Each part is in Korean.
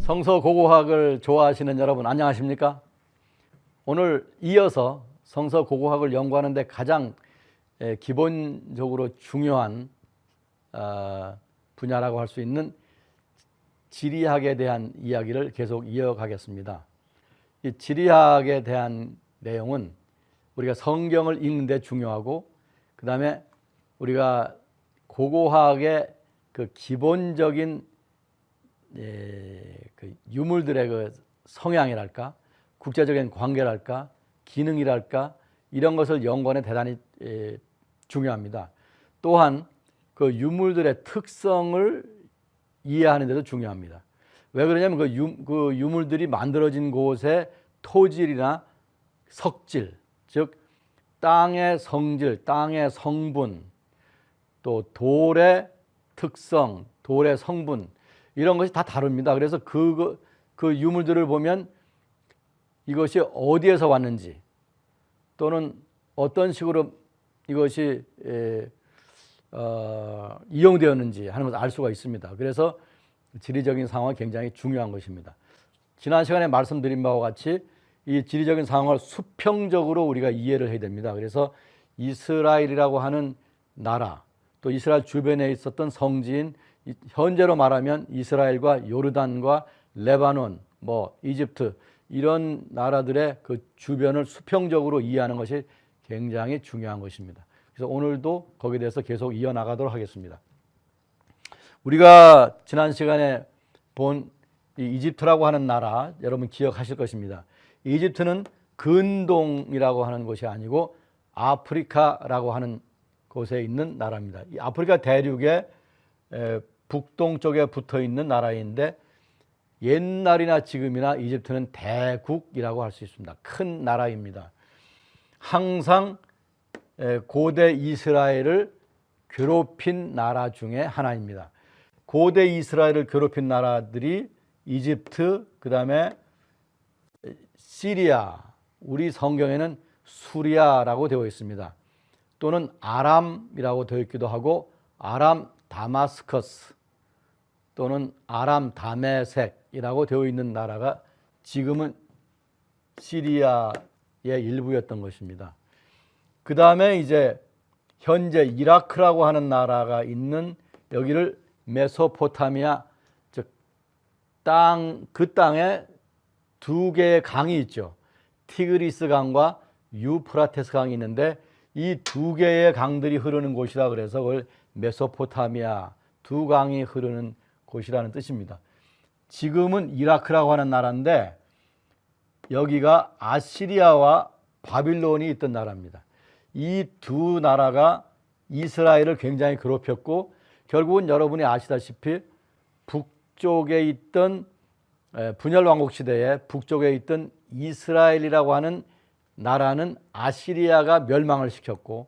성서 고고학을 좋아하시는 여러분 안녕하십니까? 오늘 이어서 성서 고고학을 연구하는 데 가장 기본적으로 중요한 분야라고 할 수 있는 지리학에 대한 이야기를 계속 이어가겠습니다. 이 지리학에 대한 내용은 우리가 성경을 읽는 데 중요하고, 그 다음에 우리가 고고학의 그 기본적인 그 유물들의 그 성향이랄까, 국제적인 관계랄까, 기능이랄까, 이런 것을 연구하는 데 대단히 중요합니다. 또한 그 유물들의 특성을 이해하는 데도 중요합니다. 왜 그러냐면 그 유물들이 만들어진 곳의 토질이나 석질, 즉 땅의 성질, 땅의 성분, 또 돌의 특성, 돌의 성분, 이런 것이 다 다릅니다. 그래서 그 유물들을 보면 이것이 어디에서 왔는지, 또는 어떤 식으로 이것이 이용되었는지 하는 것을 알 수가 있습니다. 그래서 지리적인 상황이 굉장히 중요한 것입니다. 지난 시간에 말씀드린 바와 같이 이 지리적인 상황을 수평적으로 우리가 이해를 해야 됩니다. 그래서 이스라엘이라고 하는 나라, 또 이스라엘 주변에 있었던 성지인, 현재로 말하면 이스라엘과 요르단과 레바논, 이집트, 이런 나라들의 그 주변을 수평적으로 이해하는 것이 굉장히 중요한 것입니다. 그래서 오늘도 거기에 대해서 계속 이어나가도록 하겠습니다. 우리가 지난 시간에 본 이 이집트라고 하는 나라, 여러분 기억하실 것입니다. 이집트는 근동이라고 하는 곳이 아니고 아프리카라고 하는 곳에 있는 나라입니다. 이 아프리카 대륙의 북동쪽에 붙어 있는 나라인데, 옛날이나 지금이나 이집트는 대국이라고 할 수 있습니다. 큰 나라입니다. 항상 고대 이스라엘을 괴롭힌 나라 중에 하나입니다. 고대 이스라엘을 괴롭힌 나라들이 이집트, 그 다음에 시리아, 우리 성경에는 수리아라고 되어 있습니다. 또는 아람이라고 되어 있기도 하고, 아람 다마스커스 또는 아람 다메섹이라고 되어 있는 나라가 지금은 시리아의 일부였던 것입니다. 그 다음에 이제 현재 이라크라고 하는 나라가 있는 여기를 메소포타미아, 즉 그 땅에 두 개의 강이 있죠. 티그리스 강과 유프라테스 강이 있는데, 이 두 개의 강들이 흐르는 곳이라 그래서 그걸 메소포타미아, 두 강이 흐르는 곳이라는 뜻입니다. 지금은 이라크라고 하는 나라인데, 여기가 아시리아와 바빌론이 있던 나라입니다. 이 두 나라가 이스라엘을 굉장히 괴롭혔고, 결국은 여러분이 아시다시피 북쪽에 있던 분열 왕국 시대에 북쪽에 있던 이스라엘이라고 하는 나라는 아시리아가 멸망을 시켰고,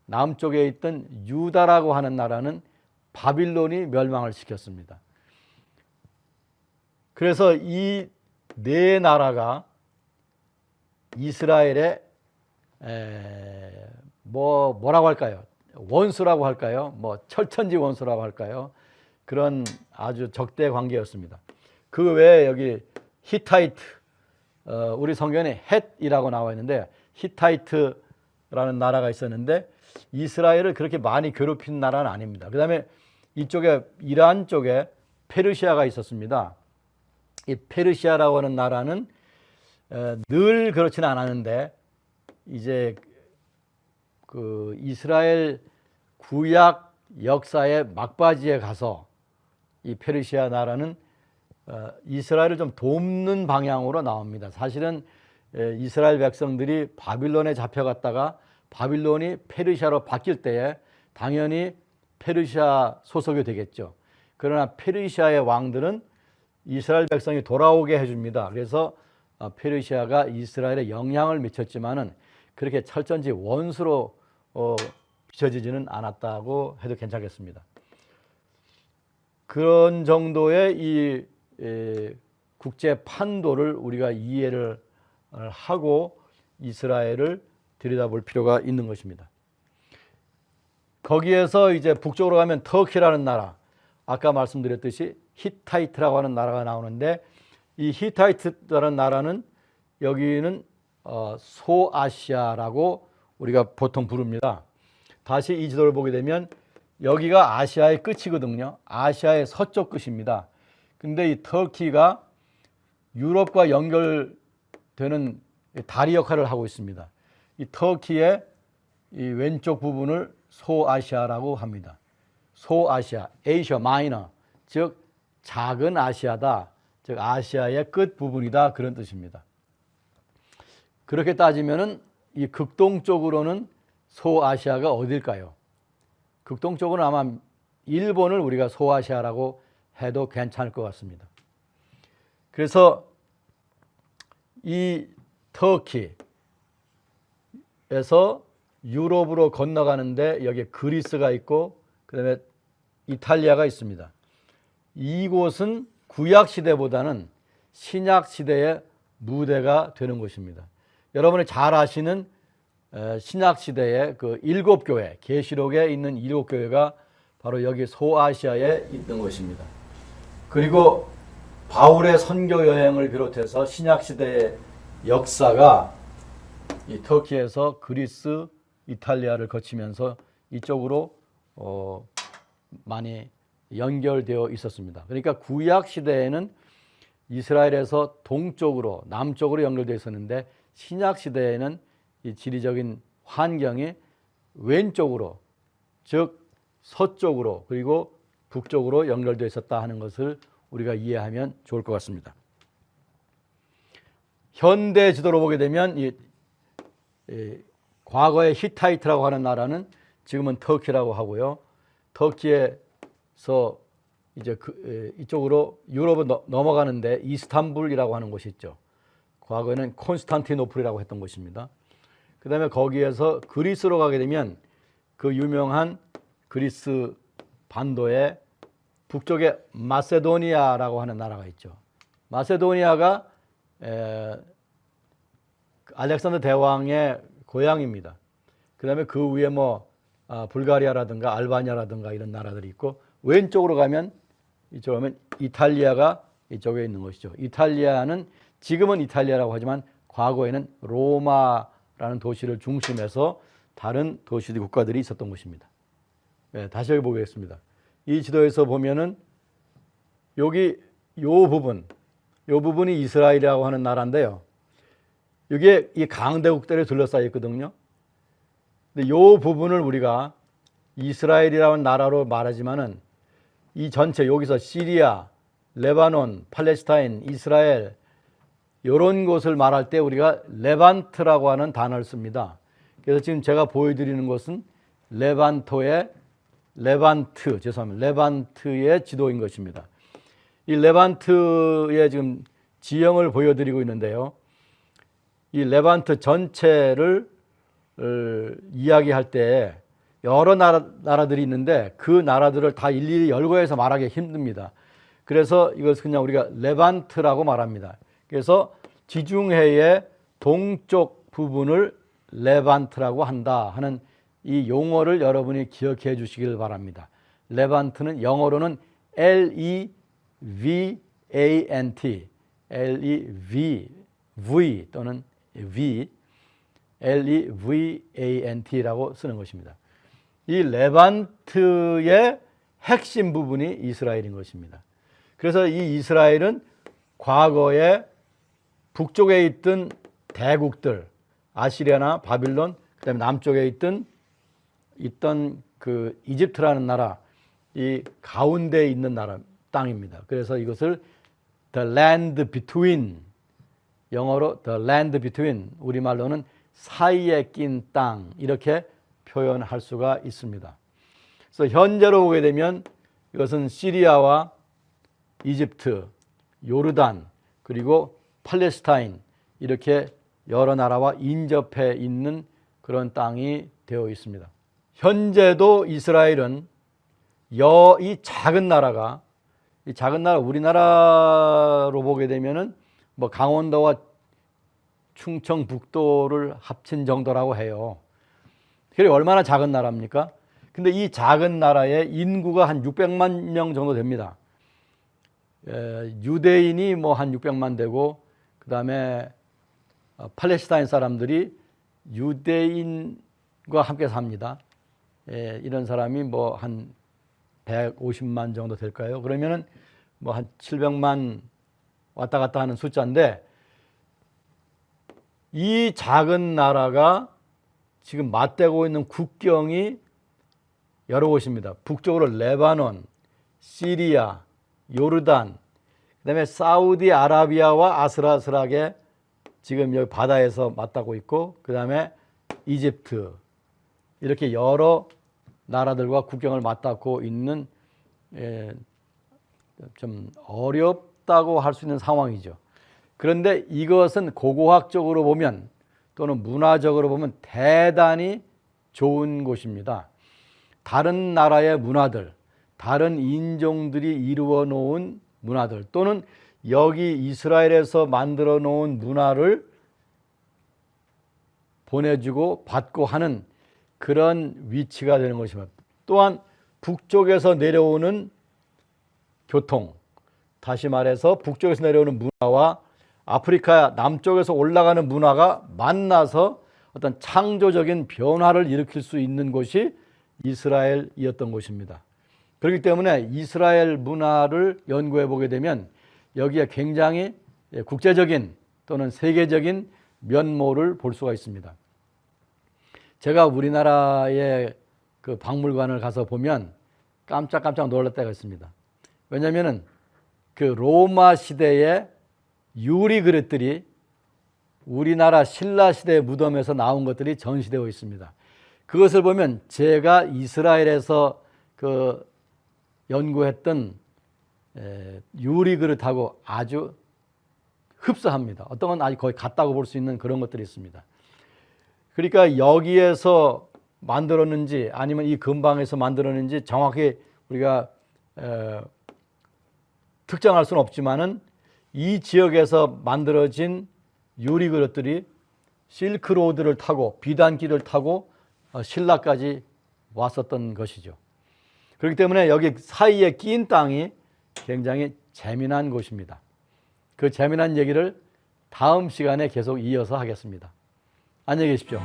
남쪽에 있던 유다라고 하는 나라는 바빌론이 멸망을 시켰습니다. 그래서 이 네 나라가 이스라엘의 뭐라고 할까요? 원수라고 할까요? 철천지 원수라고 할까요? 그런 아주 적대 관계였습니다. 그 외에 여기 히타이트, 우리 성경에 헷이라고 나와 있는데, 히타이트라는 나라가 있었는데 이스라엘을 그렇게 많이 괴롭힌 나라는 아닙니다. 그 다음에 이쪽에 이란 쪽에 페르시아가 있었습니다. 이 페르시아라고 하는 나라는 늘 그렇지는 않았는데, 이제 그 이스라엘 구약 역사의 막바지에 가서 이 페르시아 나라는 이스라엘을 좀 돕는 방향으로 나옵니다. 사실은 이스라엘 백성들이 바빌론에 잡혀갔다가 바빌론이 페르시아로 바뀔 때에 당연히 페르시아 소속이 되겠죠. 그러나 페르시아의 왕들은 이스라엘 백성이 돌아오게 해줍니다. 그래서 페르시아가 이스라엘에 영향을 미쳤지만은 그렇게 철전지 원수로 비춰지지는 않았다고 해도 괜찮겠습니다. 그런 정도의 이 국제 판도를 우리가 이해를 하고 이스라엘을 들여다볼 필요가 있는 것입니다. 거기에서 이제 북쪽으로 가면 터키라는 나라, 아까 말씀드렸듯이 히타이트라고 하는 나라가 나오는데 이 히타이트라는 나라는 여기는 소아시아라고 우리가 보통 부릅니다. 다시 이 지도를 보게 되면 여기가 아시아의 끝이거든요. 아시아의 서쪽 끝입니다. 근데 이 터키가 유럽과 연결되는 다리 역할을 하고 있습니다. 이 터키의 이 왼쪽 부분을 소아시아라고 합니다. 소아시아, 에이셔 마이너, 즉 작은 아시아다, 즉 아시아의 끝 부분이다, 그런 뜻입니다. 그렇게 따지면은 이 극동쪽으로는 소아시아가 어딜까요? 극동쪽으로는 아마 일본을 우리가 소아시아라고 해도 괜찮을 것 같습니다. 그래서 이 터키에서 유럽으로 건너가는데 여기에 그리스가 있고 그다음에 이탈리아가 있습니다. 이곳은 구약시대보다는 신약시대의 무대가 되는 곳입니다. 여러분이 잘 아시는 신약시대의 그 7교회, 계시록에 있는 7교회가 바로 여기 소아시아에 있던 것입니다. 그리고 바울의 선교 여행을 비롯해서 신약시대의 역사가 이 터키에서 그리스, 이탈리아를 거치면서 이쪽으로 많이 연결되어 있었습니다. 그러니까 구약 시대에는 이스라엘에서 동쪽으로, 남쪽으로 연결되어 있었는데 신약 시대에는 이 지리적인 환경이 왼쪽으로, 즉 서쪽으로 그리고 북쪽으로 연결되어 있었다 하는 것을 우리가 이해하면 좋을 것 같습니다. 현대 지도로 보게 되면 과거의 히타이트라고 하는 나라는 지금은 터키라고 하고요. 터키에서 이제 이쪽으로 유럽으로 넘어가는데 이스탄불이라고 하는 곳이 있죠. 과거에는 콘스탄티노플이라고 했던 곳입니다. 그 다음에 거기에서 그리스로 가게 되면 그 유명한 그리스 반도의 북쪽에 마세도니아라고 하는 나라가 있죠. 마세도니아가 알렉산더 대왕의 고향입니다. 그 다음에 그 위에 불가리아라든가 알바니아라든가 이런 나라들이 있고, 왼쪽으로 가면 이쪽으로 가면 이탈리아가 이쪽에 있는 것이죠. 이탈리아는 지금은 이탈리아라고 하지만 과거에는 로마라는 도시를 중심해서 다른 도시들, 국가들이 있었던 곳입니다. 네, 다시 여기 보겠습니다. 이 지도에서 보면은 여기 요 부분이 이스라엘이라고 하는 나라인데요. 이게 이 강대국들에 둘러싸여 있거든요. 근데 요 부분을 우리가 이스라엘이라는 나라로 말하지만은 이 전체 여기서 시리아, 레바논, 팔레스타인, 이스라엘 이런 곳을 말할 때 우리가 레반트라고 하는 단어를 씁니다. 그래서 지금 제가 보여드리는 것은 레반트의 지도인 것입니다. 이 레반트의 지금 지형을 보여드리고 있는데요. 이 레반트 전체를 이야기할 때 여러 나라들이 있는데 그 나라들을 다 일일이 열거해서 말하기 힘듭니다. 그래서 이것을 그냥 우리가 레반트라고 말합니다. 그래서 지중해의 동쪽 부분을 레반트라고 한다 하는 이 용어를 여러분이 기억해 주시길 바랍니다. 레반트는 영어로는 L-E-V-A-N-T, L-E-V 또는 L-E-V-A-N-T라고 쓰는 것입니다. 이 레반트의 핵심 부분이 이스라엘인 것입니다. 그래서 이 이스라엘은 과거에 북쪽에 있던 대국들, 아시리아나 바빌론, 그다음에 남쪽에 있던 그 이집트라는 나라, 이 가운데에 있는 나라, 땅입니다. 그래서 이것을 the land between, 영어로 the land between, 우리말로는 사이에 낀 땅, 이렇게 표현할 수가 있습니다. 그래서 현재로 보게 되면 이것은 시리아와 이집트, 요르단, 그리고 팔레스타인, 이렇게 여러 나라와 인접해 있는 그런 땅이 되어 있습니다. 현재도 이스라엘은 이 작은 나라, 우리나라로 보게 되면은 강원도와 충청북도를 합친 정도라고 해요. 그게 얼마나 작은 나라입니까? 근데 이 작은 나라의 인구가 한 600만 명 정도 됩니다. 유대인이 뭐 한 600만 되고 그다음에 팔레스타인 사람들이 유대인과 함께 삽니다. 이런 사람이 뭐 한 150만 정도 될까요? 그러면은 뭐 한 700만 왔다 갔다 하는 숫자인데, 이 작은 나라가 지금 맞대고 있는 국경이 여러 곳입니다. 북쪽으로 레바논, 시리아, 요르단, 그다음에 사우디아라비아와 아슬아슬하게 지금 여기 바다에서 맞닿고 있고, 그다음에 이집트, 이렇게 여러 나라들과 국경을 맞닿고 있는 좀 어렵다고 할 수 있는 상황이죠. 그런데 이것은 고고학적으로 보면 또는 문화적으로 보면 대단히 좋은 곳입니다. 다른 나라의 문화들, 다른 인종들이 이루어 놓은 문화들, 또는 여기 이스라엘에서 만들어 놓은 문화를 보내주고 받고 하는 그런 위치가 되는 것입니다. 또한 북쪽에서 내려오는 교통, 다시 말해서 북쪽에서 내려오는 문화와 아프리카 남쪽에서 올라가는 문화가 만나서 어떤 창조적인 변화를 일으킬 수 있는 곳이 이스라엘이었던 곳입니다. 그렇기 때문에 이스라엘 문화를 연구해 보게 되면 여기에 굉장히 국제적인 또는 세계적인 면모를 볼 수가 있습니다. 제가 우리나라의 그 박물관을 가서 보면 깜짝깜짝 놀랄 때가 있습니다. 왜냐하면 그 로마 시대의 유리 그릇들이 우리나라 신라 시대 무덤에서 나온 것들이 전시되어 있습니다. 그것을 보면 제가 이스라엘에서 그 연구했던 유리 그릇하고 아주 흡사합니다. 어떤 건 아주 거의 같다고 볼 수 있는 그런 것들이 있습니다. 그러니까 여기에서 만들었는지 아니면 이 근방에서 만들었는지 정확히 우리가 특정할 수는 없지만은 이 지역에서 만들어진 유리 그릇들이 실크로드를 타고 비단길을 타고 신라까지 왔었던 것이죠. 그렇기 때문에 여기 사이에 끼인 땅이 굉장히 재미난 곳입니다. 그 재미난 얘기를 다음 시간에 계속 이어서 하겠습니다. 안녕히 계십시오.